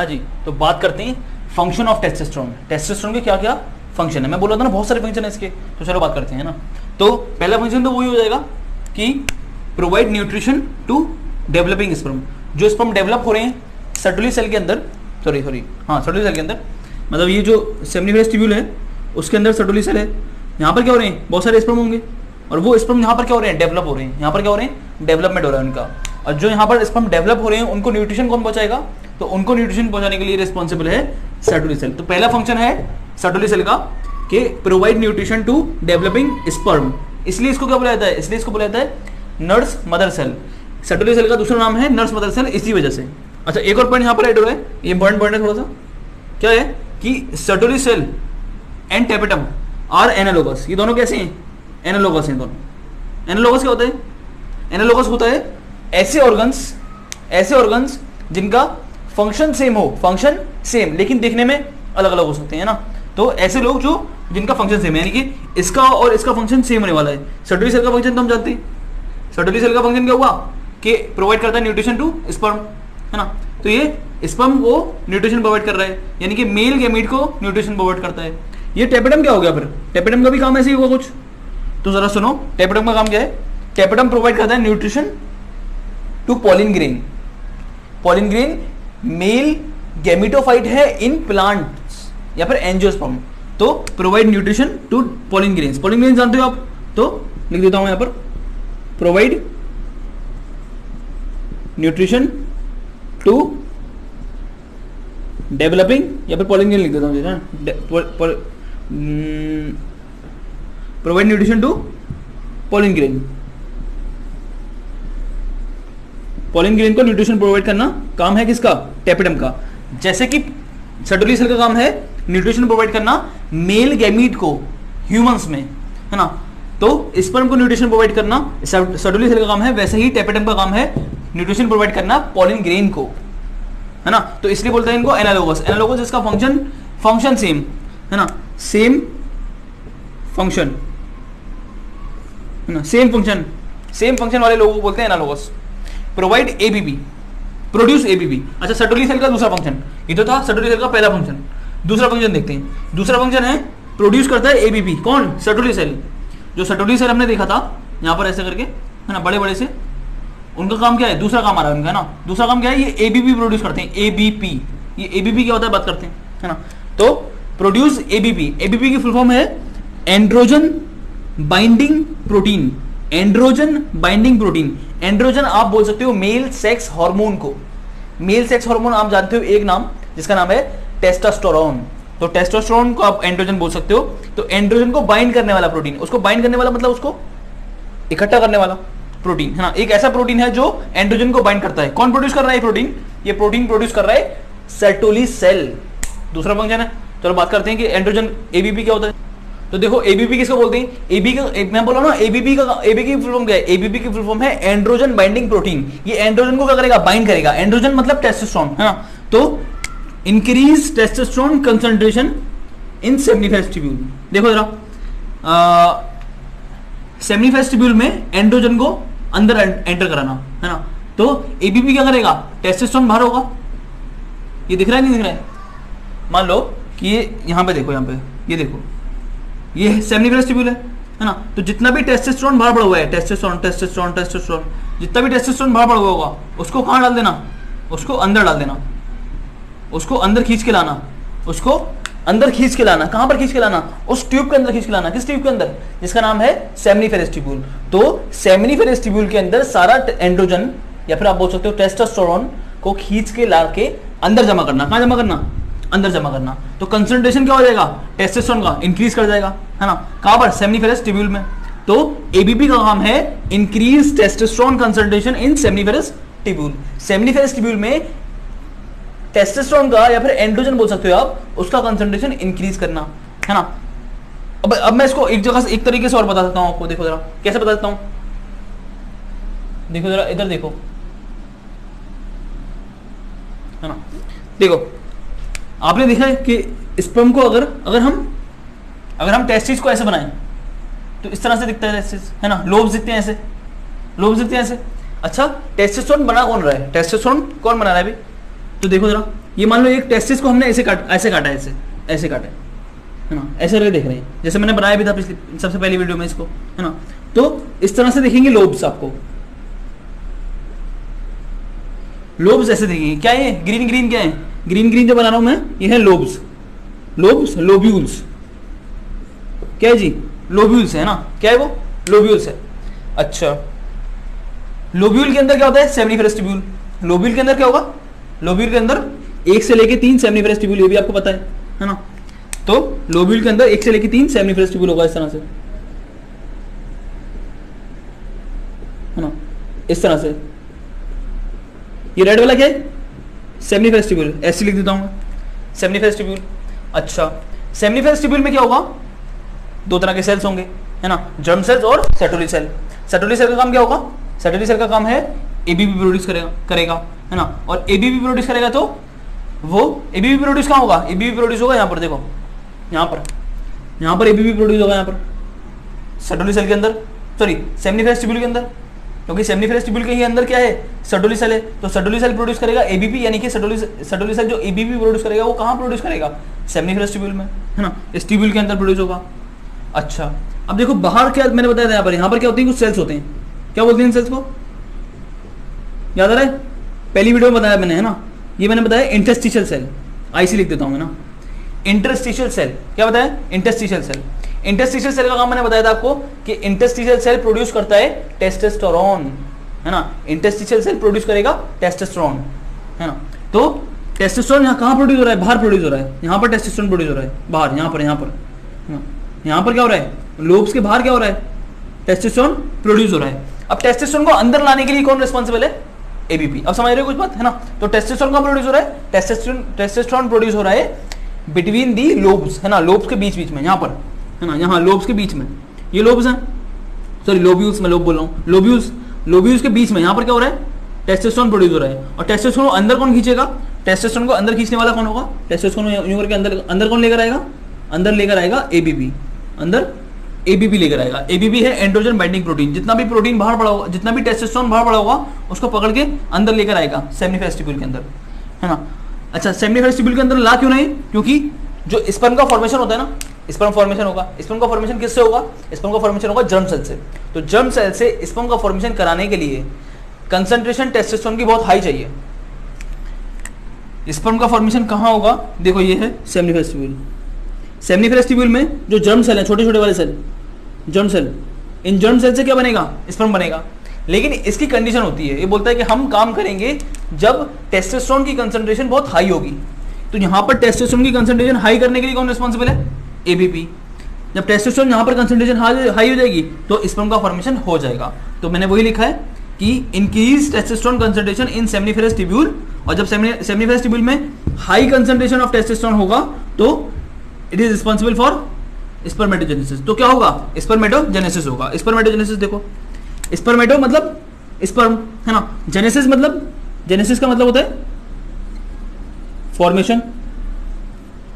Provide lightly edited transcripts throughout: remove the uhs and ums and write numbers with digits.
हाँ जी, तो बात करते हैं फंक्शन ऑफ टेस्टोस्टेरोन। टेस्टोस्टेरोन के क्या क्या फंक्शन है, मैं बोला था ना बहुत सारे फंक्शन है इसके, तो चलो बात करते हैं ना। तो पहला फंक्शन तो वही हो जाएगा कि provide nutrition to developing sperm. जो स्पर्म डेवलप हो रहे हैं सर्टुली सेल के अंदर, सर्टुली सेल के अंदर, मतलब ये जो सेमिनिफरस ट्यूब्यूल है उसके अंदर सर्टुली सेल है, यहाँ पर क्या हो रहे हैं, बहुत सारे स्पर्म होंगे, और वो स्पर्म यहाँ पर क्या हो रहे हैं, डेवलप हो रहे हैं। यहाँ पर क्या हो रहे हैं, डेवलपमेंट हो रहा है उनका। और जो यहाँ पर स्पर्म डेवलप हो रहे हैं उनको न्यूट्रिशन कौन पहुंचाएगा, तो उनको न्यूट्रिशन पहुंचाने के लिए रिस्पॉन्सिबल है सर्टुली सेल। तो पहला फंक्शन है सर्टुली सेल का कि provide nutrition to developing sperm. इसलिए इसको क्या बोला जाता है, इसलिए इसको बोला जाता है nurse mother cell. Sertoli cell का दूसरा नाम है नर्स मदर सेल, इसी वजह से। अच्छा, एक और पॉइंट यहाँ पर ऐड हो रहा है, ये इंपॉर्टेंट पॉइंट है थोड़ा सा, क्या है कि Sertoli cell and tapetum are analogous. ये दोनों कैसे हैं, एनालोगस हैं दोनों। एनालोगस क्या होता है, एनालोगस होता है ऐसे ऑर्गन्स जिनका फंक्शन सेम हो, फंक्शन सेम लेकिन देखने में अलग अलग हो सकते हैं ना। तो ऐसे लोग जो जिनका फंक्शन सेम है, यानी कि इसका और इसका फंक्शन सेम होने वाला है। सर्टुली सेल का फंक्शन तो हम जानते हैं, सर्टुली सेल का फंक्शन क्या हुआ कि प्रोवाइड करता है न्यूट्रिशन टू स्पर्म, है ना। तो ये स्पर्म को न्यूट्रिशन प्रोवाइड कर रहा है, यानी कि मेल गैमीट को न्यूट्रिशन प्रोवाइड करता है। ये टेपेटम क्या हो गया, फिर टेपेटम का भी काम ऐसे ही होगा कुछ। तो जरा सुनो, टेपेटम का काम क्या है, टेपेटम प्रोवाइड करता है nutrition to pollen grain. Pollen grain male gametophyte है इन प्लांट्स या फिर एंजियोस्पर्म, तो provide nutrition to pollen grains. Pollen grains जानते हो आप, तो लिख देता हूं यहां पर, प्रोवाइड न्यूट्रिशन टू डेवलपिंग, या फिर पॉलिन ग्रेन लिख देता हूं, provide nutrition to pollen grain. Pollen grain को न्यूट्रिशन प्रोवाइड करना काम है किसका, टेपेटम का। जैसे कि सर्टुली सेल का काम है न्यूट्रिशन प्रोवाइड करना मेल गैमीट को ह्यूमंस में, है ना। तो स्पर्म को न्यूट्रिशन प्रोवाइड करना सर्टुली सेल का काम है, वैसे ही टेपेटम का काम है न्यूट्रिशन प्रोवाइड करना पॉलिन ग्रेन को, है ना। तो इसलिए बोलते हैं इनको एनालोगस। एनालोगस इसका फंक्शन सेम, है ना, सेम फंक्शन, है ना, सेम फंक्शन वाले लोगों को बोलते हैं analogous. Provide ABP, produce ABP. अच्छा, सर्टुली सेल का दूसरा फंक्शन, ये तो था सर्टुली सेल का पहला फंक्शन। दूसरा फंक्शन देखते हैं। दूसरा फंक्शन है प्रोड्यूस करता है एबीपी। कौन, सर्टुली सेल। जो सर्टुली सेल हमने देखा था यहाँ पर ऐसे करके, है ना, बड़े बड़े से, उनका काम क्या है, दूसरा काम आ रहा है उनका, है ना। दूसरा काम क्या है, ये एबीपी प्रोड्यूस करते हैं, एबीपी। ये एबीपी क्या होता है बात करते हैं, है ना। तो प्रोड्यूस एबीपी, एबीपी की फुल फॉर्म है androgen binding protein. Androgen binding protein, androgen आप बोल सकते हो मेल सेक्स हार्मोन को। मेल सेक्स हार्मोन आप जानते हो एक नाम, जिसका नाम है टेस्टोस्टेरोन। तो टेस्टोस्टेरोन को आप एंड्रोजन बोल सकते हो। तो एंड्रोजन को बाइंड करने वाला प्रोटीन, उसको बाइंड करने वाला मतलब उसको इकट्ठा करने वाला प्रोटीन, है ना। एक ऐसा प्रोटीन है जो एंड्रोजन को बाइंड करता है। कौन प्रोड्यूस कर रहा है प्रोटीन, ये प्रोटीन प्रोड्यूस कर रहा है सर्टुली सेल। दूसरा फंक्शन है। चलो बात करते हैं कि एंड्रोजन एबीपी क्या होता है। तो देखो एबीपी किसको बोलते हैं, एबी का मैं बोला ना, एबीपी की फुल फॉर्म क्या है, एबीपी की फुल फॉर्म है एंड्रोजन बाइंडिंग प्रोटीन। ये एंड्रोजन को क्या करेगा, बाइंड करेगा। एंड्रोजन मतलब टेस्टोस्टेरोन, है ना। तो increase testosterone concentration in seminiferous tubule. देखो जरा, सेमिनिफरस ट्यूब्यूल में एंड्रोजन को अंदर एंटर कराना, है ना। तो एबीपी क्या करेगा, टेस्टोस्टेरोन बाहर होगा। ये दिख रहा है नहीं दिख रहा है, मान लो कि ये यहाँ पे देखो, यहाँ पे ये देखो, ये सेमिनिफरस ट्यूब्यूल है ना। तो जितना भी टेस्टोस्टेरोन बाहर पड़ा हुआ है, टेस्टोस्टेरोन, जितना भी टेस्टोस्टेरोन बाहर पड़ा हुआ होगा, उसको कहाँ डाल देना, उसको अंदर डाल देना, उसको अंदर खींच के लाना, उसको अंदर खींच के लाना। कहां पर खींच के लाना, उस ट्यूब के अंदर खींच के लाना। किस ट्यूब के अंदर, जिसका नाम है सेमिनिफरस ट्यूब्यूल। तो सेमिनिफरस ट्यूब्यूल के अंदर सारा एंड्रोजन या फिर आप बोल सकते हो टेस्टोस्टेरोन को खींच के ला के अंदर जमा करना। कहां जमा करना, अंदर जमा करना। तो कंसंट्रेशन क्या हो जाएगा, टेस्टोस्टेरोन का इंक्रीज कर जाएगा, है ना। कहां पर, सेमिनिफरस ट्यूब्यूल में। तो एबीपी का काम है increase testosterone concentration in seminiferous tubule. Seminiferous tubule में टेस्टोस्टेरोन का या फिर एंड्रोजन बोल सकते हो आप, उसका कंसंट्रेशन इंक्रीज करना, है ना। अब मैं इसको एक जगह से एक तरीके से और बता देता हूं आपको। देखो जरा कैसे बता देता हूं, देखो जरा इधर देखो, है ना। देखो आपने देखा है कि स्पर्म को अगर हम टेस्टिस को ऐसे बनाएं तो इस तरह से दिखता है टेस्टिस, है ना। लोब्स दिखते हैं ऐसे, लोब्स दिखते हैं ऐसे। अच्छा, टेस्टोस्टेरोन बना कौन रहा है, टेस्टोस्टेरोन कौन बना रहा है अभी, तो देखो जरा ये मान लो एक टेस्टिस को हमने ऐसे काटा, ऐसे काटा है ना, ऐसे करके देख रहे हैं, जैसे मैंने बनाया भी था पिछली सबसे पहली वीडियो में इसको, है ना। तो इस तरह से देखेंगे लोब्स, आपको लोब्स ऐसे देखेंगे। क्या है ग्रीन ग्रीन, क्या है ग्रीन ग्रीन जो बना रहा हूं मैं, ये है लोब्स, लोब्स लोब्यूल्स, क्या है जी लोब्यूल्स है ना, क्या है वो लोब्यूल्स है। अच्छा लोब्यूल के अंदर क्या होता है सेमिनिफरस ट्यूब्यूल, लोब्यूल के अंदर क्या होगा, लोब्यूल के अंदर 1 से लेके 3 सेमिनिफरस ट्यूब्यूल, ये भी आपको पता है ना। तो लोब्यूल के अंदर 1 से लेके 3 सेमिनिफरस ट्यूब्यूल होगा इस तरह से, है ना, इस तरह से। ये रेड वाला क्या है सेमिनिफरस ट्यूब्यूल, ऐसे लिख देता हूं मैं सेमिनिफरस ट्यूब्यूल। अच्छा सेमिनिफरस ट्यूब्यूल में क्या होगा, 2 तरह के सेल्स होंगे, है ना, जर्म सेल्स और सेटोली सेल। सेटोली सेल का काम क्या होगा, सेटोली सेल का काम है एबीपी प्रोड्यूस करेगा, है ना, और एबीपी प्रोड्यूस करेगा तो वो एबीपी प्रोड्यूस कहाँ होगा, एबीपी प्रोड्यूस होगा यहाँ पर, देखो यहाँ पर एबीपी प्रोड्यूस होगा यहाँ पर सेटोली सेल के अंदर, सॉरी सेमिनिफरस ट्यूब्यूल के अंदर, क्योंकि सेमिनिफरस ट्यूब्यूल के ही अंदर क्या है सेटोली सेल है, तो सेटोली सेल प्रोड्यूस करेगा एबीपी, यानी कि सेटोली सेल जो एबीपी प्रोड्यूस करेगा वो कहाँ प्रोड्यूस करेगा सेमिनिफरस ट्यूब्यूल में, है ना, इस ट्यूब्यूल के अंदर प्रोड्यूस होगा। अच्छा अब देखो बाहर क्या मैंने बताया था, यहाँ पर क्या होती है, कुछ सेल्स होते हैं, क्या बोलते हैं इन सेल्स को, याद आ रहा है, पहली वीडियो में बताया मैंने, है ना, ये मैंने बताया इंटरस्टिशियल सेल, आईसी लिख देता हूँ मैं ना, इंटरस्टिशियल सेल, क्या बताया इंटरस्टिशियल सेल। इंटरस्टिशियल सेल का काम मैंने बताया था आपको कि इंटरस्टिशियल सेल प्रोड्यूस करता है टेस्टोस्टेरोन, है ना, इंटरस्टिशियल सेल प्रोड्यूस करेगा टेस्टोस्टेरोन, है ना। तो टेस्टोस्टेरोन यहाँ कहाँ प्रोड्यूस हो रहा है, बाहर प्रोड्यूस हो रहा है, यहाँ पर टेस्टोस्टेरोन प्रोड्यूस हो रहा है बाहर, यहाँ पर यहाँ पर क्या हो रहा है, लोब्स के बाहर क्या हो रहा है टेस्टोस्टेरोन प्रोड्यूस हो रहा है। अब टेस्टोस्टेरोन को अंदर लाने के लिए कौन रिस्पॉन्सिबल है, एबीपी। अब समझ रहे हो कुछ बात, है ना। तो टेस्टोस्टेरोन कहाँ प्रोड्यूस हो रहा है, टेस्टोस्टेरोन प्रोड्यूस हो रहा है बिटवीन दी लोब्स, है ना, लोब्स के बीच में, यहाँ पर, है ना, यहाँ लोब्स के बीच में, ये लोब्स हैं, सॉरी लोब्यूल्स, मैं लोब बोल रहा हूँ, लोब्यूल्स के बीच में यहाँ पर क्या हो रहा है टेस्टोस्टेरोन प्रोड्यूस हो रहा है। और टेस्टोस्टेरोन को अंदर कौन खींचेगा, टेस्टोस्टेरोन को अंदर खींचने वाला कौन होगा, टेस्टोस्टेरोन यूं करके अंदर कौन लेकर आएगा, अंदर लेकर आएगा एबीपी, अंदर एबीपी लेकर आएगा। एबीपी है एंड्रोजन बाइंडिंग प्रोटीन, जितना भी प्रोटीन बाहर पड़ा होगा, जितना भी टेस्टोस्टेरोन बाहर पड़ा होगा उसको पकड़ के अंदर लेकर आएगा सेमिनिफरस ट्यूब्यूल के अंदर, है ना। अच्छा सेमिनिफरस ट्यूब्यूल के अंदर ला क्यों नहीं, क्योंकि जो स्पर्म का फॉर्मेशन होता है ना, स्पर्म फॉर्मेशन होगा, स्पर्म का फॉर्मेशन किससे होगा, स्पर्म का फॉर्मेशन होगा जर्म सेल से। तो जर्म सेल से स्पर्म का फॉर्मेशन कराने के लिए कंसंट्रेशन टेस्टोस्टेरोन की बहुत हाई चाहिए। स्पर्म का फॉर्मेशन कहाँ होगा, देखो ये है सेमिनिफरस ट्यूब्यूल। सेमिनिफरस ट्यूब्यूल में जो जर्म सेल है, छोटे छोटे वाले सेल, जर्म सेल, इन जर्म सेल से क्या बनेगा, स्पर्म बनेगा। लेकिन इसकी कंडीशन होती है, ये बोलता है कि हम काम करेंगे जब टेस्टोस्टेरोन की कंसंट्रेशन बहुत हाई होगी। तो यहाँ पर टेस्टोस्टेरोन की कंसंट्रेशन हाई करने के लिए कौन रिस्पॉन्सिबल है, एबीपी। जब टेस्टोस्टेरोन यहाँ पर कंसंट्रेशन हाई हो जाएगी तो स्पर्म का फॉर्मेशन हो जाएगा। तो मैंने वही लिखा है कि increase testosterone concentration in seminiferous tubule, और जब सेमिनिफरस ट्यूब्यूल में हाई कंसंट्रेशन ऑफ टेस्टोस्टेरोन होगा तो it is responsible for spermatogenesis. तो क्या होगा, स्पर्मेटोजेनेसिस होगा। स्पर्मेटोजेनेसिस देखो, स्पर्मेटो मतलब स्पर्म, है ना, जेनेसिस मतलब, जेनेसिस का मतलब होता है फॉर्मेशन,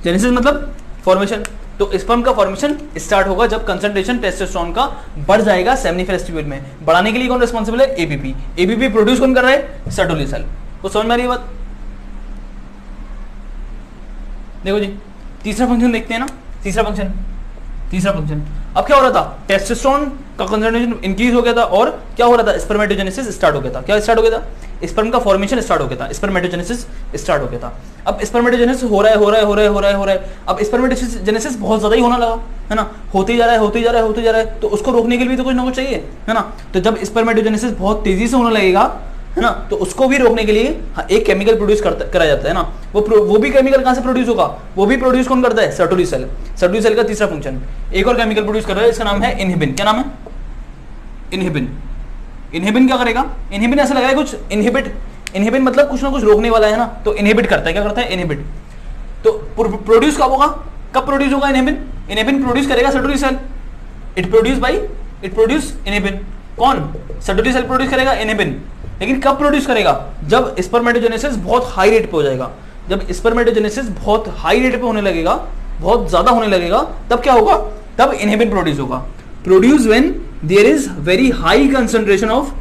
जेनेसिस मतलब फॉर्मेशन। तो स्पर्म का फॉर्मेशन स्टार्ट होगा जब कंसंट्रेशन टेस्टोस्टेरोन का बढ़ जाएगा सेमिनिफरस ट्यूब्यूल में। बढ़ाने के लिए कौन रिस्पॉन्सिबल है, एबीपी। एबीपी प्रोड्यूस कौन कर रहा है, सेटोली सेल। तो समझ में आ रही है बात। देखो जी तीसरा फंक्शन देखते हैं ना, तीसरा फंक्शन अब क्या हो रहा था, टेस्टोस्टेरोन का कंसंट्रेशन इंक्रीज हो गया था और क्या हो रहा था, स्पर्मेटोजेनेसिस स्टार्ट हो गया था। क्या स्टार्ट हो गया था, स्पर्म का फॉर्मेशन स्टार्ट हो गया था, स्पर्मेटोजेनेसिस स्टार्ट हो गया था। अब स्पर्मेटोजेनेसिस हो रहा है। अब स्पर्मेटोजेनेसिस बहुत ज्यादा ही होने लगा, है ना, होते ही जा रहा है। तो उसको रोकने के लिए तो कुछ ना कुछ चाहिए, है ना। तो जब स्पर्मेटोजेनेसिस बहुत तेजी से होने लगेगा, है ना, तो उसको भी रोकने के लिए एक केमिकल प्रोड्यूस करा जाता है ना। वो भी केमिकल कहां से प्रोड्यूस होगा, वो भी प्रोड्यूस कौन करता है, सेटोली सेल। सेटोली सेल का तीसरा फंक्शन, एक और केमिकल प्रोड्यूस कर रहा है, इसका नाम है इनहिबिन। क्या नाम है, इनहिबिन। इनहिबिन क्या करेगा, इनहिबिन ऐसा लगा है कुछ, इनहिबिन मतलब कुछ ना कुछ रोकने वाला है ना, तो इनहिबिट करता है। क्या करता है, इनहिबिट। तो प्रोड्यूस कब होगा, कब प्रोड्यूस होगा इनहिबिन, इनहिबिन प्रोड्यूस करेगा Sertoli cell. It produce inhibin. कौन, सेटोली सेल प्रोड्यूस करेगा इनहिबिन। लेकिन कब प्रोड्यूस करेगा, जब स्पर्मेटोजेनेसिस बहुत हाई रेट पे हो जाएगा। जब स्पर्मेटोजेनेसिस बहुत हाई रेट पे होने लगेगा, बहुत ज्यादा होने लगेगा, तब क्या होगा, तब इनहिबिन प्रोड्यूस होगा। Produce when there is very high concentration of,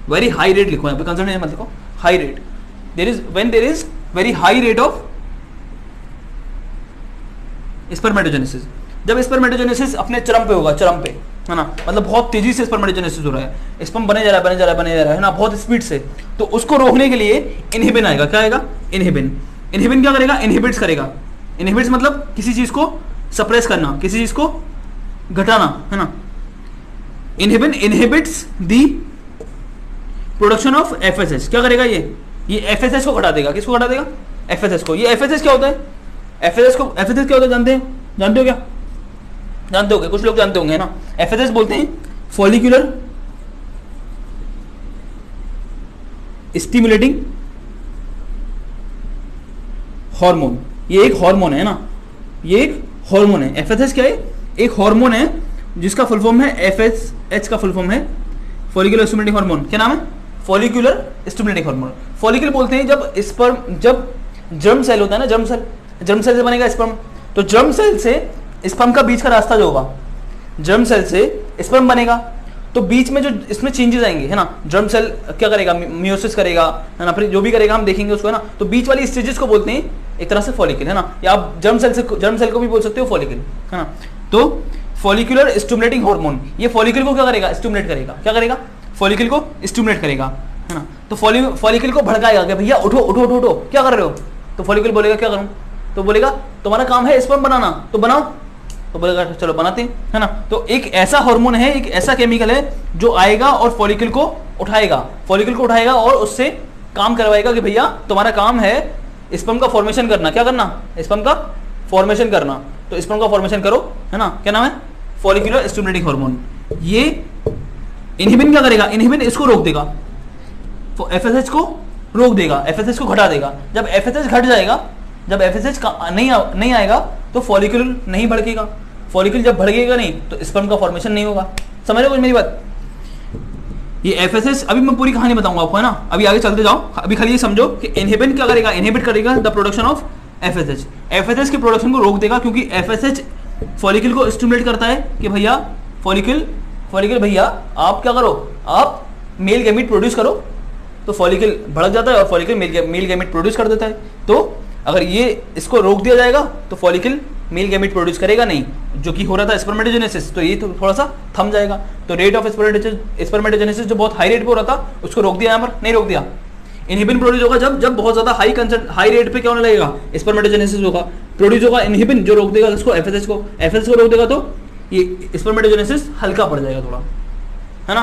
very high rate लिखो यहाँ पे, कंसंट्रेशन मत लिखो, high rate. When there is very high rate of spermatogenesis. जब स्पर्मेटोजेनेसिस अपने चरम पे होगा, चरम पे, है ना, मतलब बहुत तेजी से स्पर्मेटोजेनेसिस हो रहा है, स्पर्म बने जा रहा है ना, बहुत स्पीड से, तो उसको रोकने के लिए इनहिबिन आएगा। क्या आएगा? इनहिबिन। इनहिबिन क्या करेगा? इनहिबिट्स करेगा। इनहिबिट्स मतलब किसी चीज को सप्रेस करना, किसी चीज को घटाना, है ना। Inhibin inhibits the production of FSH. क्या करेगा ये एफएसएच को घटा देगा। किसको घटा देगा? एफएसएच को। ये एफएसएच क्या होता है? एफएसएच क्या होता है? जानते हो क्या? जानते होंगे, कुछ लोग जानते होंगे, है ना। एफएसएच बोलते हैं फॉलिकुलर स्टिमुलेटिंग हार्मोन। ये एक हार्मोन है ना, ये एक हार्मोन है। एफएसएच क्या है? एक हार्मोन है जिसका फुल फॉर्म है एफएसएच का फुल फॉर्म है फॉलिकुलर स्टिमुलेटिंग हार्मोन। क्या नाम है? Follicular stimulating hormone. फॉलिकल बोलते हैं जब स्पर्म, जब जर्म सेल होता है ना, जर्म सेल से बनेगा स्पर्म, तो जर्म सेल से स्पर्म का बीच का रास्ता जो होगा, जर्म सेल से स्पर्म बनेगा, तो बीच में जो इसमें चेंजेस आएंगे, है ना, जर्म सेल क्या करेगा? मियोसिस करेगा, है ना, फिर जो भी करेगा हम देखेंगे उसको, है ना। तो बीच वाली स्टेजेस को बोलते हैं एक तरह से फॉलिकल, है ना, या आप जर्म सेल को भी बोल सकते हो फॉलिकल, है ना। तो फॉलिकुलर स्टिमुलेटिंग हार्मोन, ये फॉलिकल को क्या करेगा? स्टिमुलेट करेगा। क्या करेगा? फॉलिकल को स्टिमुलेट करेगा, है ना। तो फॉलिकल को भड़काएगा कि भैया उठो उठो उठो उठो, क्या कर रहे हो? तो फॉलिकल बोलेगा क्या करूं? तो बोलेगा तुम्हारा काम है स्पर्म बनाना, तो बनाओ। तो बोलेगा चलो बनाते हैं, है ना। तो एक ऐसा हार्मोन है, एक ऐसा केमिकल है जो आएगा और फॉलिकल को उठाएगा और उससे काम करवाएगा कि भैया तुम्हारा काम है स्पर्म का फॉर्मेशन करना। क्या करना? स्पर्म का फॉर्मेशन करना। तो स्पर्म का फॉर्मेशन करो, है ना। क्या नाम है? Follicular stimulating hormone. ये इनहिबिन क्या करेगा? इनहिबिन इसको रोक देगा, एफएसएच को रोक देगा, एफएसएच को घटा देगा। जब एफएसएच घट जाएगा, जब एफएसएच नहीं आएगा तो फॉलिकल नहीं भड़केगा। फॉलिकल जब भड़केगा नहीं तो स्पर्म का फॉर्मेशन नहीं होगा। समझ रहे हो मेरी बात? ये एफएसएच, अभी मैं पूरी कहानी बताऊंगा आपको, है ना। अभी आगे चलते जाओ, अभी खाली ये समझो कि इनहिबिन क्या करेगा? इनहिबिट करेगा the production of FSH. FSH की प्रोडक्शन को रोक देगा, क्योंकि एफएसएच फॉलिकल को स्टिमुलेट करता है कि भैया फॉलिकल भैया आप क्या करो? आप मेल गैमीट प्रोड्यूस करो। तो फॉलिकल भड़क जाता है और फॉलिकल मेल गैमीट प्रोड्यूस कर देता है। तो अगर ये इसको रोक दिया जाएगा तो फॉलिकल मेल गैमीट प्रोड्यूस करेगा नहीं, जो कि हो रहा था स्पर्मेटोजेनेसिस, तो ये तो थोड़ा सा थम जाएगा। तो रेट ऑफ स्पर्मेटोजेनेसिस जो बहुत हाई रेट पे हो रहा था उसको रोक दिया, यहाँ पर नहीं रोक दिया। इनहिबिन प्रोड्यूस होगा जब बहुत ज्यादा हाई रेट पे क्या होने लगेगा? स्पर्मेटोजेनेसिस होगा, प्रोड्यूस होगा इनहिबिन जो रोक देगा उसको, एफएसएच को रोक देगा, तो ये स्पर्मेटोजेनेसिस हल्का पड़ जाएगा थोड़ा, है ना।